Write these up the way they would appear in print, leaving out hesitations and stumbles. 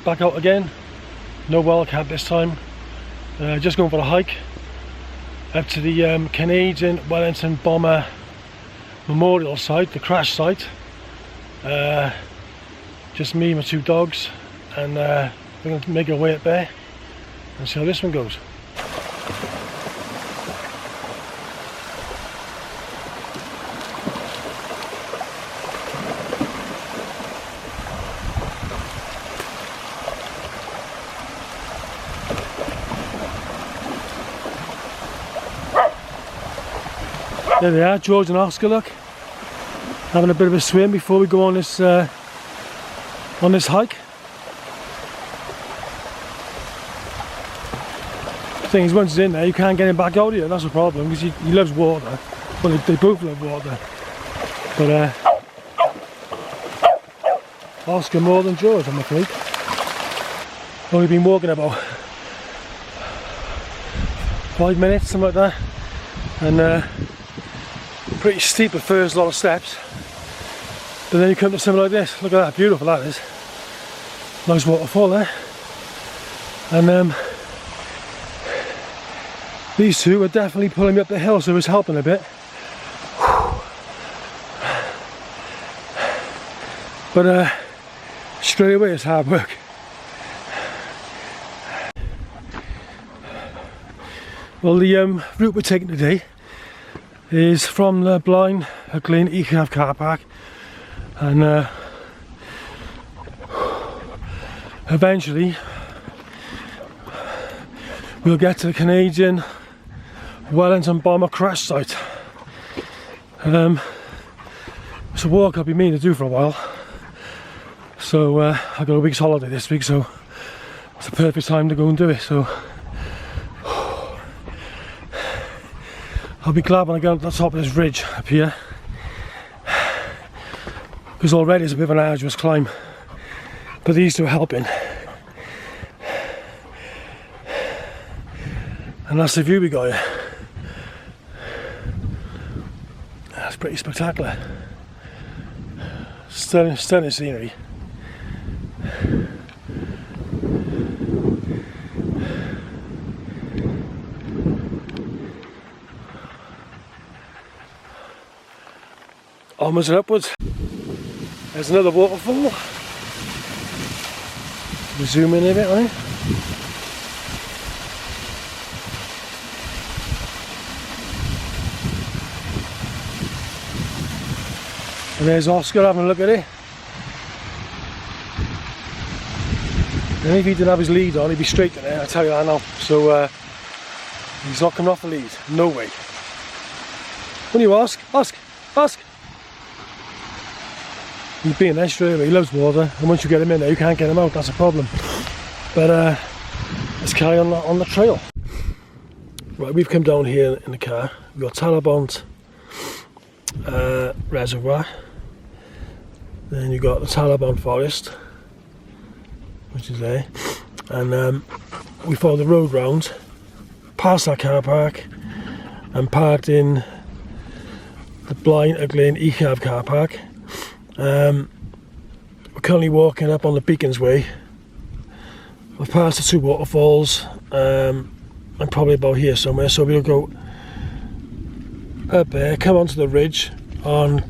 back out again. No well camp this time. Just going for a hike up to the Canadian Wellington Bomber memorial site, the crash site. Just me and my 2 dogs, and we're going to make our way up there and see how this one goes. There they are, George and Oscar, look, having a bit of a swim before we go on this hike. The thing is, once he's in there, you can't get him back out here. That's the problem, because he loves water. Well, they both love water, but Oscar more than George, I'm afraid. Only been walking about 5 minutes, something like that, and pretty steep at first, a lot of steps, but then you come to something like this. Look at that, beautiful that is. Nice waterfall there, and these 2 are definitely pulling me up the hill, so it's helping a bit. But straight away it's hard work. Well, the route we're taking today is from the Brecon car park, and eventually we'll get to the Canadian Wellington Bomber crash site. It's a walk I've been meaning to do for a while, so I got a week's holiday this week, so it's the perfect time to go and do it. So I'll be glad when I get up to the top of this ridge up here, because already it's a bit of an arduous climb, but these 2 are helping. And that's the view we got here. That's pretty spectacular. Stunning scenery. Onwards and upwards. There's another waterfall. We'll zoom in a bit, right? And there's Oscar having a look at it. And if he didn't have his lead on, he'd be straight to there, I tell you that now. So he's not coming off the lead, no way. When you ask. He's being there straight away. He loves water, and once you get him in there, you can't get him out. That's a problem. But let's carry on the trail. Right, we've come down here in the car. We've got Talabont Reservoir. Then you've got the Talabont Forest, which is there, and we followed the road round past that car park and parked in the Brecon car park. We're currently walking up on the Beacons Way. We've passed the 2 waterfalls. I'm probably about here somewhere, so we'll go up there, come onto the ridge on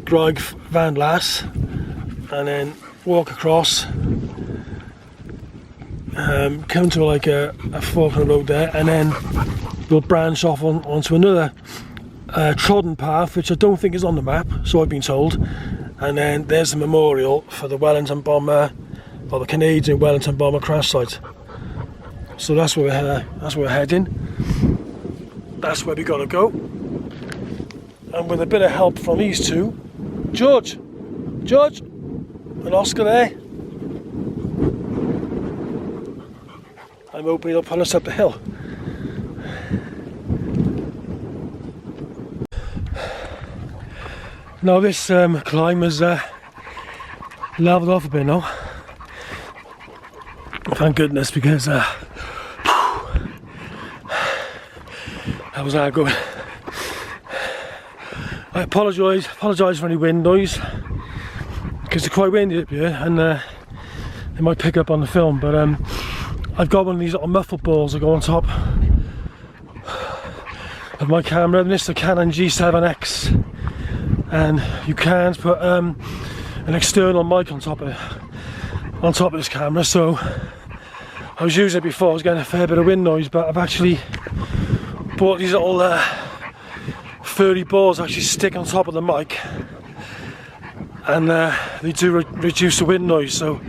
Graig Van Lass, and then walk across, come to like a fork in the road there, and then we'll branch off onto another trodden path, which I don't think is on the map, so I've been told. And then there's the memorial for the Wellington Bomber, or the Canadian Wellington Bomber crash site. So that's where we're heading. That's where we gotta go. And with a bit of help from these 2, George, and Oscar there, I'm hoping he'll pull us up the hill. Now this climb has levelled off a bit now. Thank goodness, because that was hard going. I apologise for any wind noise, because it's quite windy up here, and it might pick up on the film, but I've got one of these little muffled balls that go on top of my camera, and this is the Canon G7X, and you can't put an external mic on top of this camera. So I was using it before, I was getting a fair bit of wind noise, but I've actually bought these little furry balls that actually stick on top of the mic, and they do reduce the wind noise. So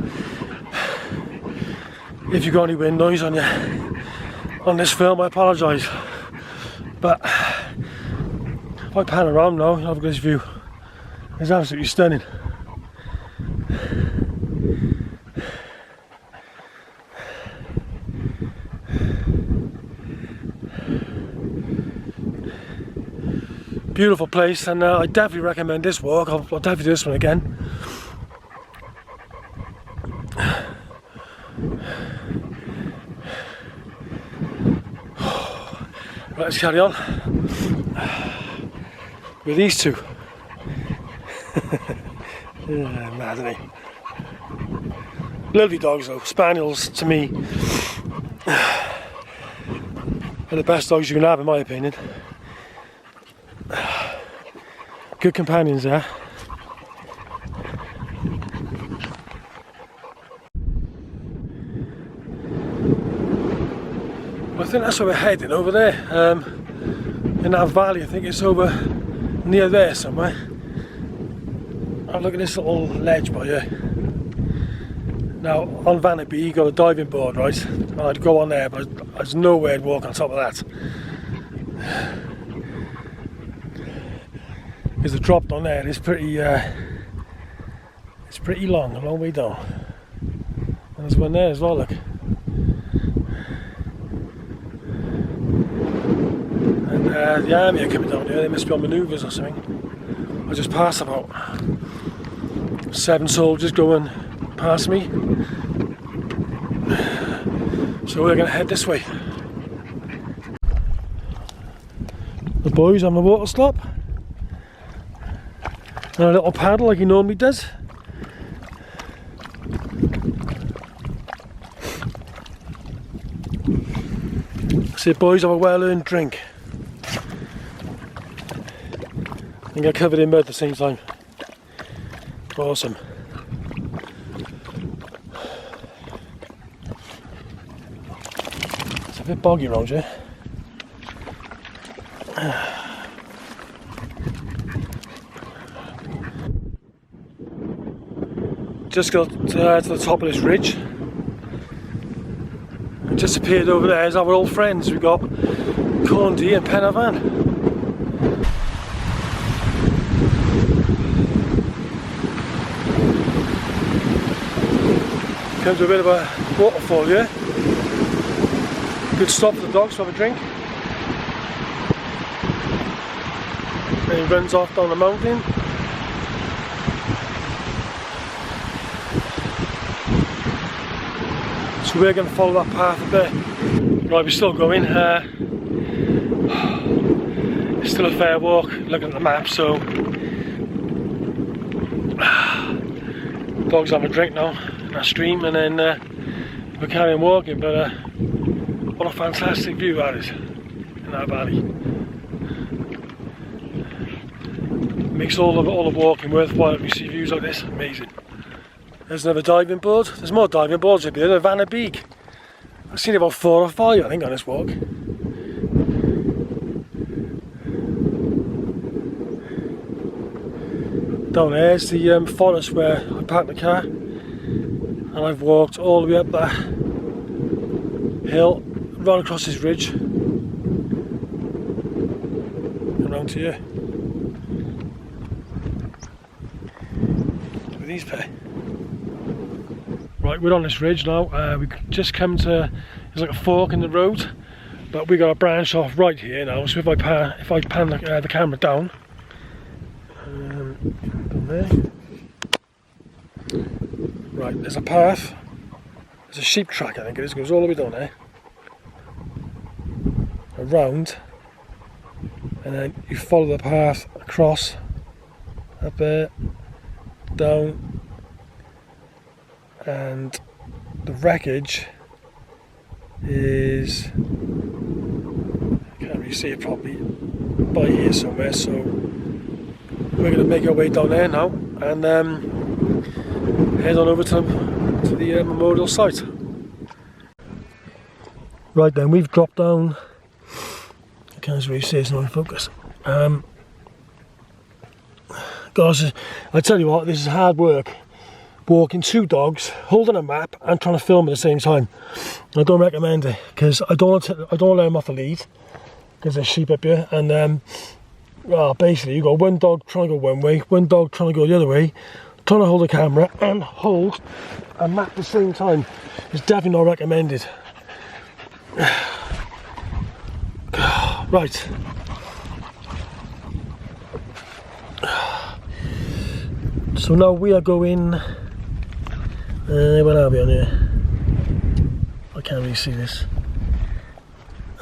if you've got any wind noise on this film, I apologise. But if I pan around now, you'll have a good view. It's absolutely stunning. Beautiful place, and I definitely recommend this walk. I'll definitely do this one again. Right, let's carry on with these two. Mad, isn't he? Lovely dogs though. Spaniels, to me, are the best dogs you can have, in my opinion. Good companions there. I think that's where we're heading, over there, in that valley. I think it's over near there somewhere. Oh, look at this little ledge by here. Now on Vanity you got a diving board, right? And I'd go on there, but there's no way I'd walk on top of that, because the drop down there is pretty it's pretty long, a long way down. And there's one there as well, look. And the army are coming down here. They must be on manoeuvres or something. I just passed about 7 soldiers going past me, so we're going to head this way. The boys on the water stop, and a little paddle like he normally does. So boys have a well-earned drink and get covered in mud at the same time. Awesome. It's a bit boggy around here. Just got to the top of this ridge. And just appeared over there is our old friends. We've got Corndy and Penavan. Comes to a bit of a waterfall here. Good stop for the dogs to have a drink. Then he runs off down the mountain. So we're going to follow that path a bit. Right, we're still going. It's still a fair walk, looking at the map, so dogs have a drink now in that stream, and then we're carrying walking. But what a fantastic view that is in that valley. Makes all the walking worthwhile if you see views like this. Amazing. There's another diving board. There's more diving boards up here. They're Vanity. I've seen about 4 or 5, I think, on this walk. Down there is the forest where I parked the car, and I've walked all the way up that hill, right across this ridge, and round to here. With these pair. Right, we're on this ridge now. We just come to, there's like a fork in the road, but we got a branch off right here now. So if I pan the camera down, down there. Right, there's a path. There's a sheep track, I think it is. It goes all the way down there, around, and then you follow the path across, up there, down, and the wreckage is, I can't really see it properly, by here somewhere, so we're going to make our way down there now and head on over to the memorial site. Right then, we've dropped down, I can't really see, it's not in focus. Guys, I tell you what, this is hard work, walking two dogs, holding a map and trying to film at the same time. I don't recommend it, because I don't want to let them off the lead, because there's sheep up here, and well, basically you got one dog trying to go one way, one dog trying to go the other way, trying to hold a camera and hold a map at the same time. It's definitely not recommended. Right. So now we are going, where are we on here? I can't really see this.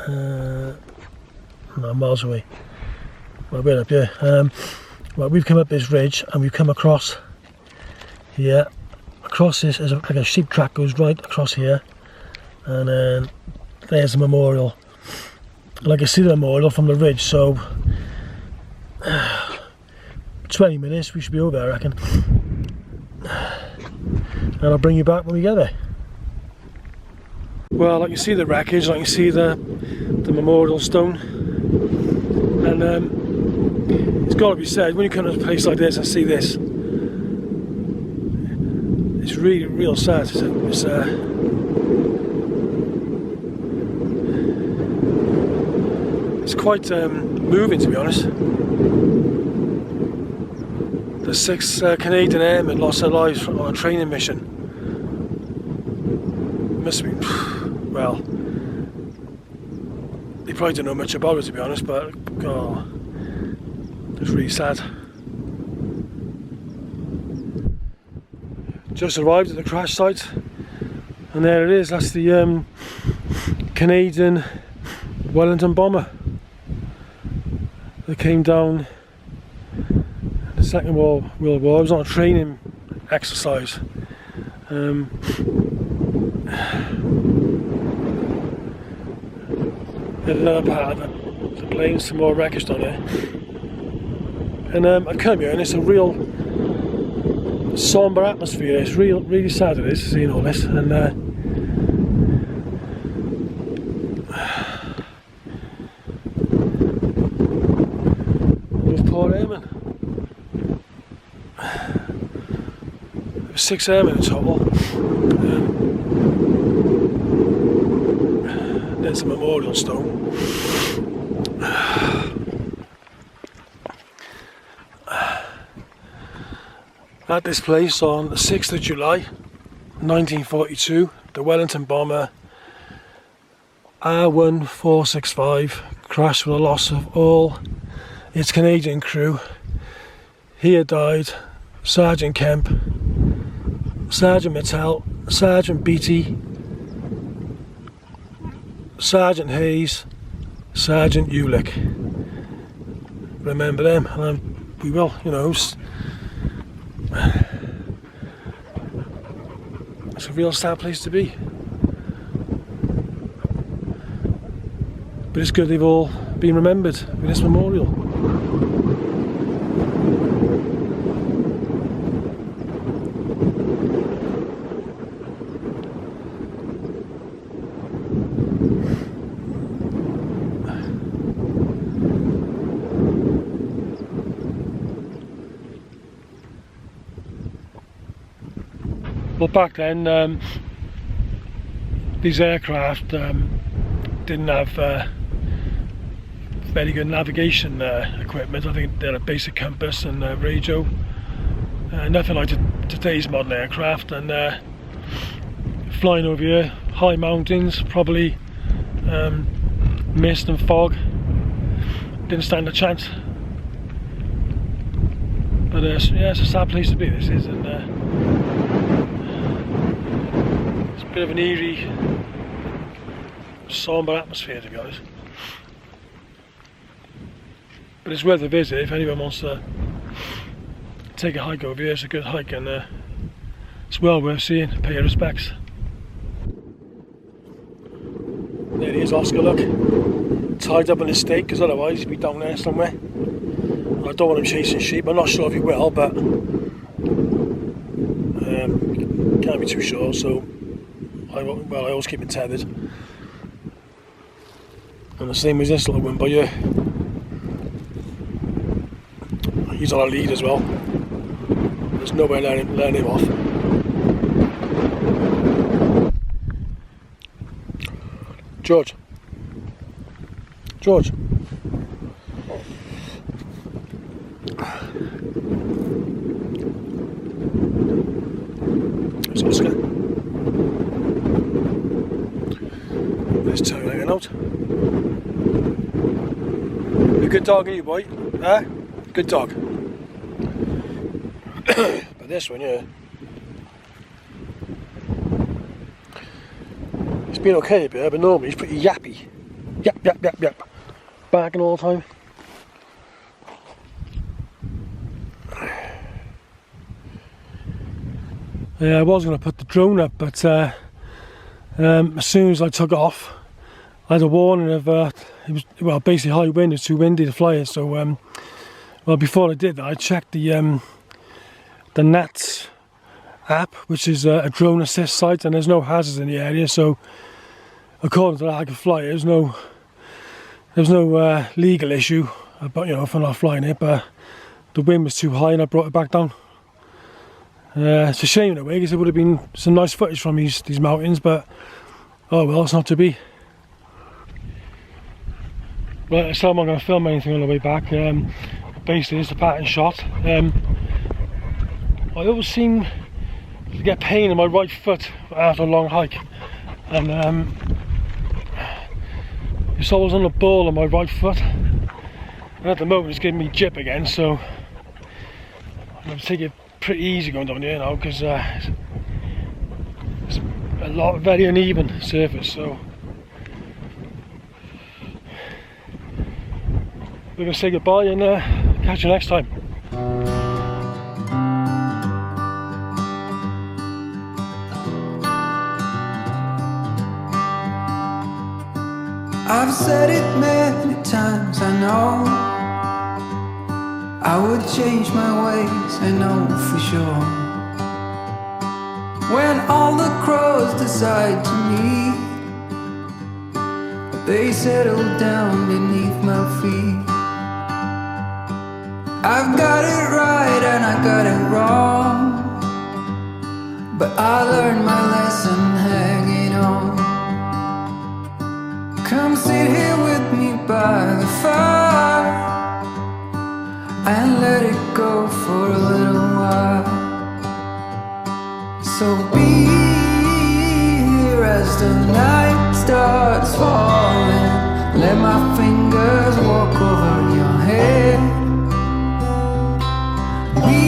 No, miles away. Well, we're up here. Well, we've come up this ridge and we've come across here. Across this, as like a sheep track goes right across here, and then there's the memorial. And I can see the memorial from the ridge, so 20 minutes we should be over there, I reckon. And I'll bring you back when we get there. Well, I can see the wreckage, I can see the memorial stone, and it's got to be said, when you come to a place like this and see this, it's really real sad. It's quite moving, to be honest. The 6 Canadian airmen lost their lives on a training mission. Must be, well, they probably don't know much about it, to be honest, but oh, it's really sad. Just arrived at the crash site, and there it is. That's the Canadian Wellington Bomber that came down in the Second World War. It was on a training exercise. Another part of the plane, some more wreckage down there. And I've come here and it's a real sombre atmosphere. It's really sad it is, seeing all this. And those poor airmen. There were 6 airmen in total. There's a memorial stone. At this place on the 6th of July 1942, the Wellington Bomber R1465 crashed with the loss of all its Canadian crew. Here died Sergeant Kemp, Sergeant Mattel, Sergeant Beattie, Sergeant Hayes, Sergeant Ulick. Remember them, and we will, you know. It's a real sad place to be. But it's good they've all been remembered with this memorial. Well, back then, these aircraft didn't have very good navigation equipment. I think they had a basic compass and radio. Nothing like today's modern aircraft. And flying over here, high mountains, probably mist and fog, didn't stand a chance. But yeah, it's a sad place to be, this is. And it's a bit of an eerie, sombre atmosphere, to be honest. But it's worth a visit if anyone wants to take a hike over here. It's a good hike, and it's well worth seeing. Pay your respects. There he is, Oscar, look. Tied up in a stake, because otherwise he'd be down there somewhere. I don't want him chasing sheep. I'm not sure if he will, but can't be too sure, so I always keep him tethered. And the same as this little one by here. He's on a lead as well. There's no way letting him off. George. George. There's Oscar. There's Terry hanging out. You a good dog, are you, boy? Huh? Good dog. But this one, yeah. He's been okay a bit, but normally he's pretty yappy. Yap, yap, yap, yap. Barking all the time. Yeah, I was going to put the drone up, but as soon as I took off, I had a warning of it was, well, basically high wind. It's too windy to fly it. So, well, before I did that, I checked the NATS app, which is a drone assist site, and there's no hazards in the area. So, according to that, I could fly it. There's no legal issue about, you know, for not flying it, but the wind was too high, and I brought it back down. It's a shame in a way, because it would have been some nice footage from these mountains, but oh well, it's not to be. Right, so I'm not going to film anything on the way back. Basically, it's a pattern shot. I always seem to get pain in my right foot after a long hike, and it's always on the ball of my right foot. And at the moment, it's giving me jip again, so I'm going to take it pretty easy going down here now, because it's a lot very uneven surface. So we're going to say goodbye and catch you next time. I've said it many times, I know I would change my ways, I know for sure. When all the crows decide to meet, they settle down beneath my feet. I've got it right and I got it wrong, but I learned my lesson hanging on. Come sit here with me by the fire and let it go for a little while. So be here as the night starts falling. Let my fingers walk over your head. We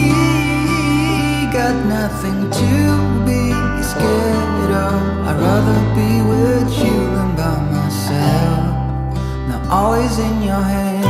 got nothing to be scared of. I'd rather be with you than by myself. Now all is in your head.